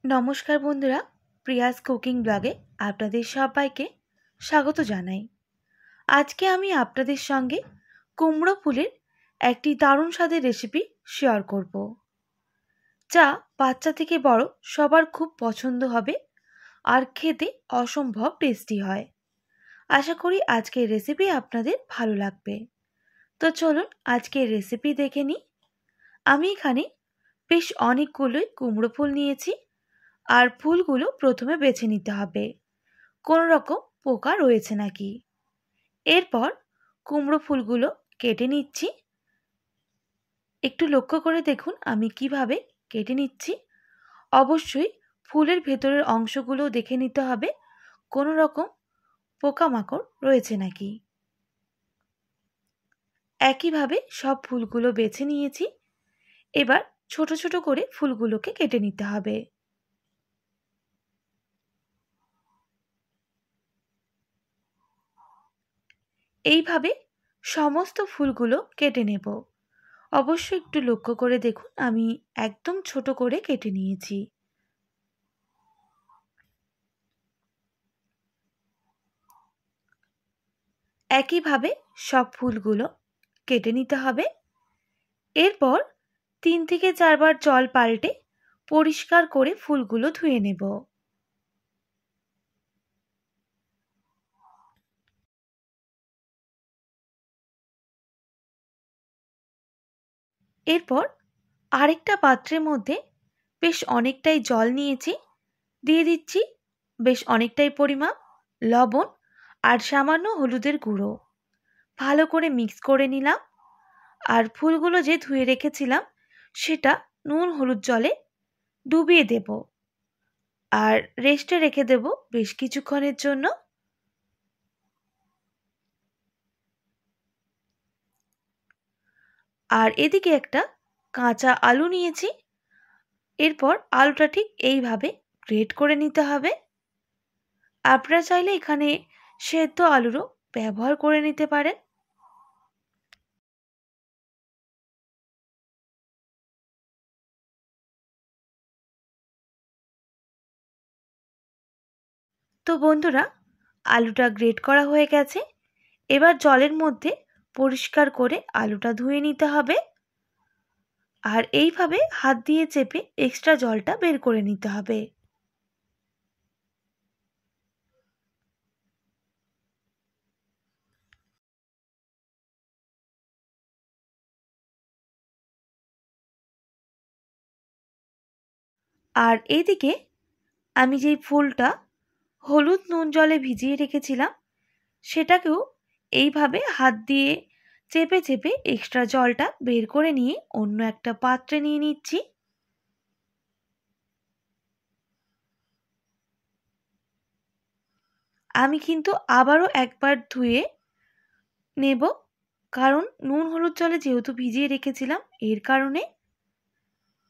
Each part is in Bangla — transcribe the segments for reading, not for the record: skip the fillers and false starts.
নমস্কার বন্ধুরা, প্রিয়াস কুকিং ব্লগে আপনাদের সবাইকে স্বাগত জানাই। আজকে আমি আপনাদের সঙ্গে কুমড়ো ফুলের একটি দারুণ স্বাদের রেসিপি শেয়ার করব, যা বাচ্চা থেকে বড় সবার খুব পছন্দ হবে আর খেতে অসম্ভব টেস্টি হয়। আশা করি আজকের রেসিপি আপনাদের ভালো লাগবে। তো চলুন আজকের রেসিপি দেখে নিই। আমি এখানে বেশ অনেকগুলোই কুমড়ো ফুল নিয়েছি, আর ফুলগুলো প্রথমে বেছে নিতে হবে কোনো রকম পোকা রয়েছে নাকি। এরপর কুমড়ো ফুলগুলো কেটে নিচ্ছি। একটু লক্ষ্য করে দেখুন আমি কিভাবে কেটে নিচ্ছি। অবশ্যই ফুলের ভেতরের অংশগুলো দেখে নিতে হবে কোনো রকম পোকামাকড় রয়েছে নাকি। একইভাবে সব ফুলগুলো বেছে নিয়েছি। এবার ছোট ছোট করে ফুলগুলোকে কেটে নিতে হবে। এইভাবে সমস্ত ফুলগুলো কেটে নেব। অবশ্যই একটু লক্ষ্য করে দেখুন আমি একদম ছোট করে কেটে নিয়েছি। একইভাবে সব ফুলগুলো কেটে নিতে হবে। এরপর 3 থেকে 4 বার জল পাল্টে পরিষ্কার করে ফুলগুলো ধুয়ে নেব। এরপর আরেকটা পাত্রের মধ্যে বেশ অনেকটাই জল নিয়েছি, দিয়ে দিচ্ছি বেশ অনেকটাই পরিমাপ লবণ আর সামান্য হলুদের গুঁড়ো। ভালো করে মিক্স করে নিলাম। আর ফুলগুলো যে ধুয়ে রেখেছিলাম সেটা নুন হলুদ জলে ডুবিয়ে দেব আর রেস্টে রেখে দেব বেশ কিছুক্ষণের জন্য। আর এদিকে একটা কাঁচা আলু নিয়েছি। এরপর আলুটা ঠিক এইভাবে গ্রেট করে নিতে হবে। আপনারা চাইলে এখানে সেদ্ধ আলুরও ব্যবহার করে নিতে পারেন। তো বন্ধুরা, আলুটা গ্রেট করা হয়ে গেছে। এবার জলের মধ্যে পরিষ্কার করে আলুটা ধুয়ে নিতে হবে। আর এইভাবে হাত দিয়ে চেপে এক্সট্রা জলটা বের করে নিতে হবে। আর এদিকে আমি যেই ফুলটা হলুদ নুন জলে ভিজিয়ে রেখেছিলাম সেটাকেও এইভাবে হাত দিয়ে চেপে চেপে এক্সট্রা জলটা বের করে নিয়ে অন্য একটা পাত্রে নিয়ে নিচ্ছি। আমি কিন্তু আবারও একবার ধুয়ে নেব, কারণ নুন হলুদ জলে যেহেতু ভিজিয়ে রেখেছিলাম এর কারণে।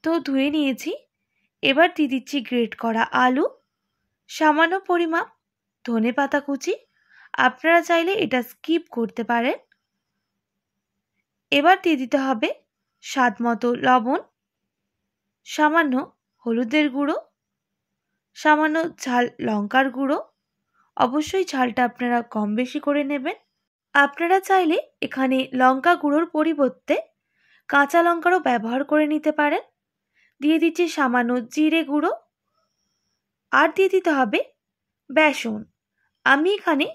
তো ধুয়ে নিয়েছি। এবার দিয়ে দিচ্ছি গ্রেট করা আলু, সামান্য পরিমাপ ধনেপাতা কুচি। আপনারা চাইলে এটা স্কিপ করতে পারেন। এবার দিয়ে দিতে হবে স্বাদ মতো লবণ, সামান্য হলুদের গুঁড়ো, সামান্য ঝাল লঙ্কার গুঁড়ো। অবশ্যই ঝালটা আপনারা কম বেশি করে নেবেন। আপনারা চাইলে এখানে লঙ্কা গুঁড়োর পরিবর্তে কাঁচা লঙ্কারও ব্যবহার করে নিতে পারেন। দিয়ে দিচ্ছি সামান্য জিরে গুঁড়ো, আর দিয়ে দিতে হবে বেসন। আমি এখানে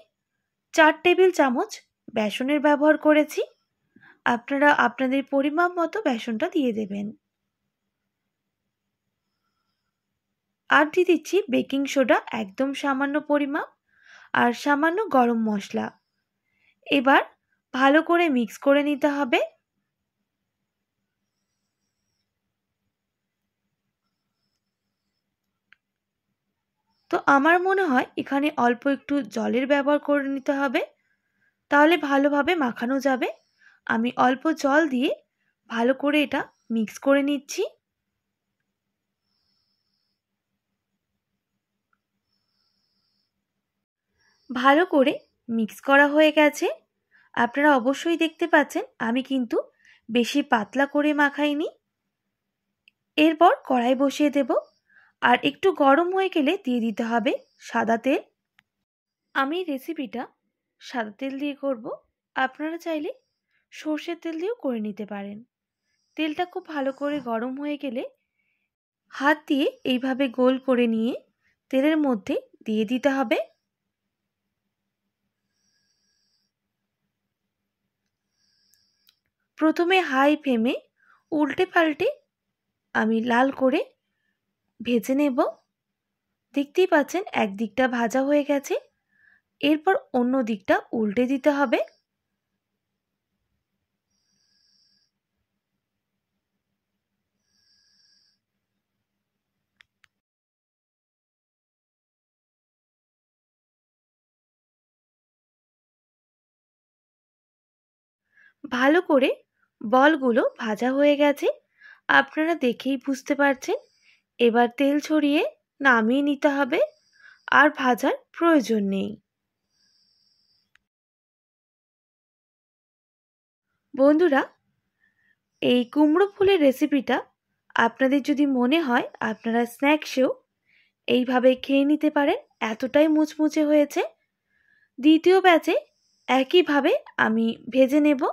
4 টেবিল চামচ বেসনের ব্যবহার করেছি। আপনারা আপনাদের পরিমাপ মতো বেসনটা দিয়ে দেবেন। আর দিয়ে দিচ্ছি বেকিং সোডা একদম সামান্য পরিমাপ, আর সামান্য গরম মশলা। এবার ভালো করে মিক্স করে নিতে হবে। তো আমার মনে হয় এখানে অল্প একটু জলের ব্যবহার করে নিতে হবে, তাহলে ভালোভাবে মাখানো যাবে। আমি অল্প জল দিয়ে ভালো করে এটা মিক্স করে নিচ্ছি। ভালো করে মিক্স করা হয়ে গেছে। আপনারা অবশ্যই দেখতে পাচ্ছেন আমি কিন্তু বেশি পাতলা করে মাখাইনি। এরপর কড়াই বসিয়ে দেব আর একটু গরম হয়ে গেলে দিয়ে দিতে হবে সাদা তেল। আমি রেসিপিটা সাদা তেল দিয়ে করব, আপনারা চাইলে সর্ষের তেল দিয়েও করে নিতে পারেন। তেলটা খুব ভালো করে গরম হয়ে গেলে হাত দিয়ে এইভাবে গোল করে নিয়ে তেলের মধ্যে দিয়ে দিতে হবে। প্রথমে হাই ফ্লেমে উল্টে পাল্টে আমি লাল করে ভেজে নেব। দেখতেই পাচ্ছেন একদিকটা ভাজা হয়ে গেছে, এরপর অন্য দিকটা উল্টে দিতে হবে। ভালো করে বলগুলো ভাজা হয়ে গেছে, আপনারা দেখেই বুঝতে পারছেন। এবার তেল ছড়িয়ে নামিয়ে নিতে হবে, আর ভাজার প্রয়োজন নেই। বন্ধুরা, এই কুমড়ো ফুলের রেসিপিটা আপনাদের যদি মনে হয় আপনারা স্ন্যাক্সেও এইভাবে খেয়ে নিতে পারেন, এতটাই মুচমুচে হয়েছে। দ্বিতীয় ব্যাচে একইভাবে আমি ভেজে নেব।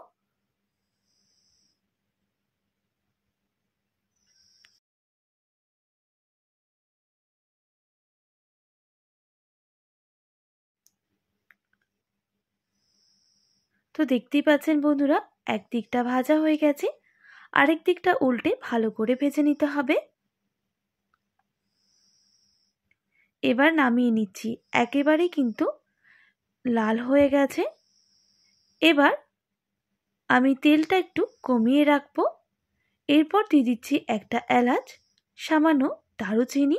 তো দেখতেই পাচ্ছেন বন্ধুরা, একদিকটা ভাজা হয়ে গেছে, আরেক দিকটা উল্টে ভালো করে ভেজে নিতে হবে। এবার নামিয়ে নিচ্ছি, একেবারেই কিন্তু লাল হয়ে গেছে। এবার আমি তেলটা একটু কমিয়ে রাখবো। এরপর দিয়ে দিচ্ছি একটা এলাচ, সামান্য দারুচিনি।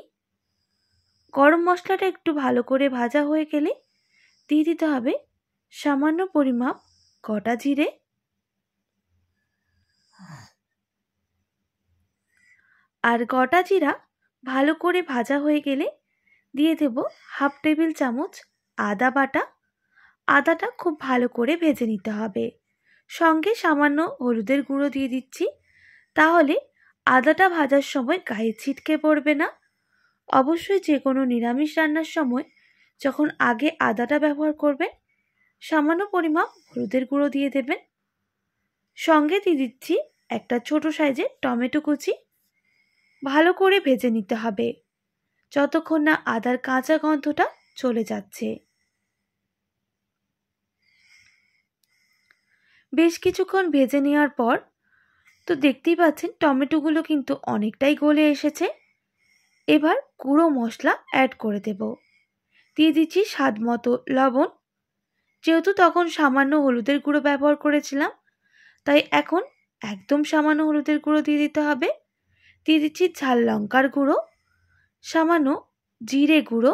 গরম মশলাটা একটু ভালো করে ভাজা হয়ে গেলে দিয়ে দিতে হবে সামান্য পরিমাপ গোটা জিরে। আর গোটা জিরা ভালো করে ভাজা হয়ে গেলে দিয়ে দেব হাফ টেবিল চামচ আদা বাটা। আদাটা খুব ভালো করে ভেজে নিতে হবে, সঙ্গে সামান্য হলুদের গুঁড়ো দিয়ে দিচ্ছি, তাহলে আদাটা ভাজার সময় গায়ে ছিটকে পড়বে না। অবশ্যই যে কোনো নিরামিষ রান্নার সময় যখন আগে আদাটা ব্যবহার করবেন, সামান্য পরিমাপ হলুদের গুঁড়ো দিয়ে দেবেন। সঙ্গে দিয়ে দিচ্ছি একটা ছোট সাইজের টমেটো কুচি। ভালো করে ভেজে নিতে হবে যতক্ষণ না আদার কাঁচা গন্ধটা চলে যাচ্ছে। বেশ কিছুক্ষণ ভেজে নেওয়ার পর তো দেখতেই পাচ্ছেন টমেটোগুলো কিন্তু অনেকটাই গলে এসেছে। এবার গুঁড়ো মশলা অ্যাড করে দেব। দিয়ে দিচ্ছি স্বাদ মতো লবণ। যেহেতু তখন সামান্য হলুদের গুঁড়ো ব্যবহার করেছিলাম, তাই এখন একদম সামান্য হলুদের গুঁড়ো দিয়ে দিতে হবে। দিয়ে দিচ্ছি ঝাল লঙ্কার গুঁড়ো, সামান্য জিরে গুঁড়ো,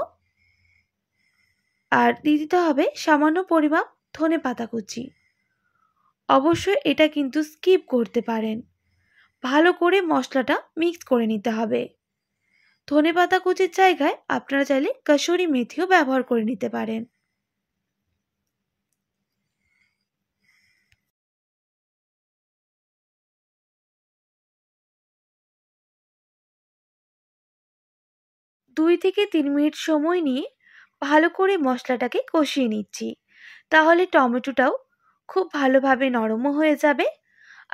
আর দিয়ে দিতে হবে সামান্য পরিমাপ ধনেপাতা কুচি। অবশ্যই এটা কিন্তু স্কিপ করতে পারেন। ভালো করে মশলাটা মিক্স করে নিতে হবে। ধনেপাতা কুচির জায়গায় আপনারা চাইলে কসুরি মেথিও ব্যবহার করে নিতে পারেন। দুই থেকে 3 মিনিট সময় নিয়ে ভালো করে মশলাটাকে কষিয়ে নিচ্ছি, তাহলে টমেটোটাও খুব ভালোভাবে নরমও হয়ে যাবে,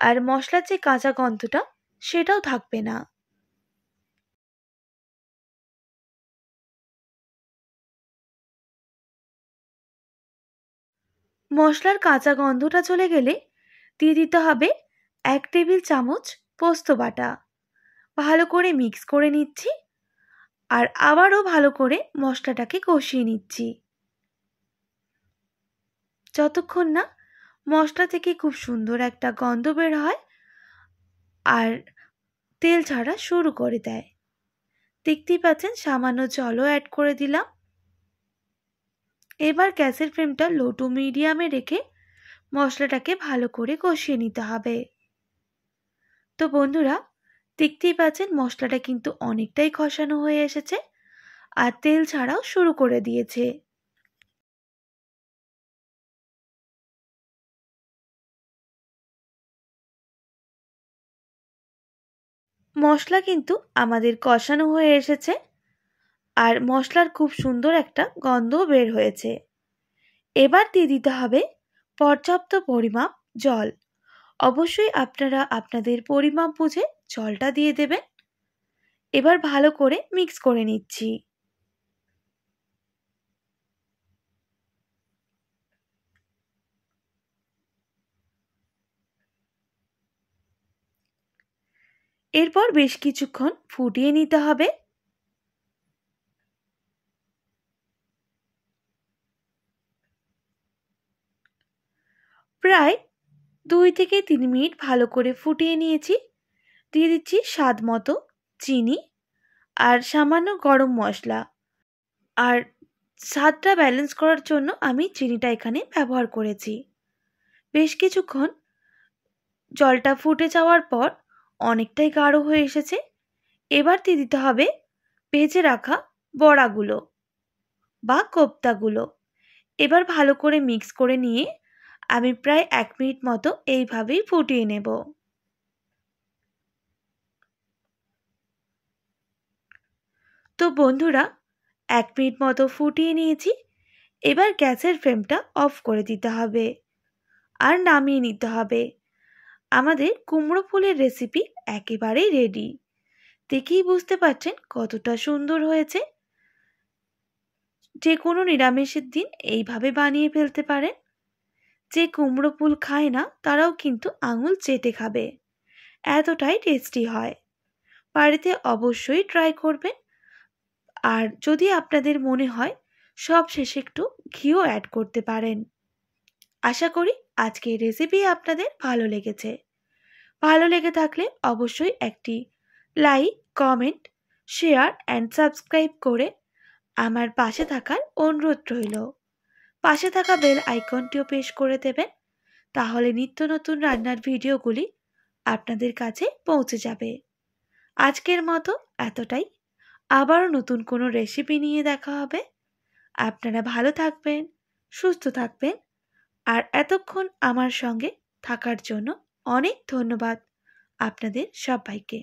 আর মশলার যে কাঁচা গন্ধটা সেটাও থাকবে না। মশলার কাঁচা গন্ধটা চলে গেলে দিয়ে দিতে হবে 1 টেবিল চামচ পোস্ত বাটা। ভালো করে মিক্স করে নিচ্ছি, আর আবারও ভালো করে মশলাটাকে কষিয়ে নিচ্ছি যতক্ষণ না মশলা থেকে খুব সুন্দর একটা গন্ধ বের হয় আর তেল ছাড়া শুরু করে দেয়। দেখতেই পাচ্ছেন সামান্য জলও অ্যাড করে দিলাম। এবার গ্যাসের ফ্লেমটা লো টু মিডিয়ামে রেখে মশলাটাকে ভালো করে কষিয়ে নিতে হবে। তো বন্ধুরা, দেখতেই পাচ্ছেন মশলাটা কিন্তু অনেকটাই কষানো হয়ে এসেছে, আর তেল ছাড়াও শুরু করে দিয়েছে। মশলা কিন্তু আমাদের কষানো হয়ে এসেছে। আর মশলার খুব সুন্দর একটা গন্ধ বের হয়েছে। এবার দিয়ে দিতে হবে পর্যাপ্ত পরিমাপ জল। অবশ্যই আপনারা আপনাদের পরিমাপ বুঝে জলটা দিয়ে দেবেন। এবার ভালো করে মিক্স করে নিচ্ছি। এরপর বেশ কিছুক্ষণ ফুটিয়ে নিতে হবে। প্রায় 2 থেকে 3 মিনিট ভালো করে ফুটিয়ে নিয়েছি। দিয়ে দিচ্ছি স্বাদ মতো চিনি আর সামান্য গরম মশলা। আর স্বাদটা ব্যালেন্স করার জন্য আমি চিনিটা এখানে ব্যবহার করেছি। বেশ কিছুক্ষণ জলটা ফুটে যাওয়ার পর অনেকটাই গাঢ় হয়ে এসেছে। এবার দিয়ে দিতে হবে ভেজে রাখা বড়াগুলো বা কোপ্তাগুলো। এবার ভালো করে মিক্স করে নিয়ে আমি প্রায় 1 মিনিট মতো এইভাবেই ফুটিয়ে নেব। তো বন্ধুরা, 1 মিনিট মতো ফুটিয়ে নিয়েছি। এবার গ্যাসের ফ্লেমটা অফ করে দিতে হবে আর নামিয়ে নিতে হবে। আমাদের কুমড়ো ফুলের রেসিপি একেবারেই রেডি। দেখেই বুঝতে পারছেন কতটা সুন্দর হয়েছে। যে কোনো নিরামিষের দিন এইভাবে বানিয়ে ফেলতে পারেন। যে কুমড়ো ফুল খায় না তারাও কিন্তু আঙুল চেটে খাবে, এতটাই টেস্টি হয়। বাড়িতে অবশ্যই ট্রাই করবেন। আর যদি আপনাদের মনে হয় সব শেষে একটু ঘিও অ্যাড করতে পারেন। আশা করি আজকের রেসিপি আপনাদের ভালো লেগেছে। ভালো লেগে থাকলে অবশ্যই একটি like, comment, share and subscribe করে আমার পাশে থাকার অনুরোধ রইল। পাশে থাকা বেল আইকনটিও প্রেস করে দেবেন, তাহলে নিত্য নতুন রান্নার ভিডিওগুলি আপনাদের কাছে পৌঁছে যাবে। আজকের মতো এতটাই। আবারও নতুন কোনো রেসিপি নিয়ে দেখা হবে। আপনারা ভালো থাকবেন, সুস্থ থাকবেন। আর এতক্ষণ আমার সঙ্গে থাকার জন্য অনেক ধন্যবাদ আপনাদের সবাইকে।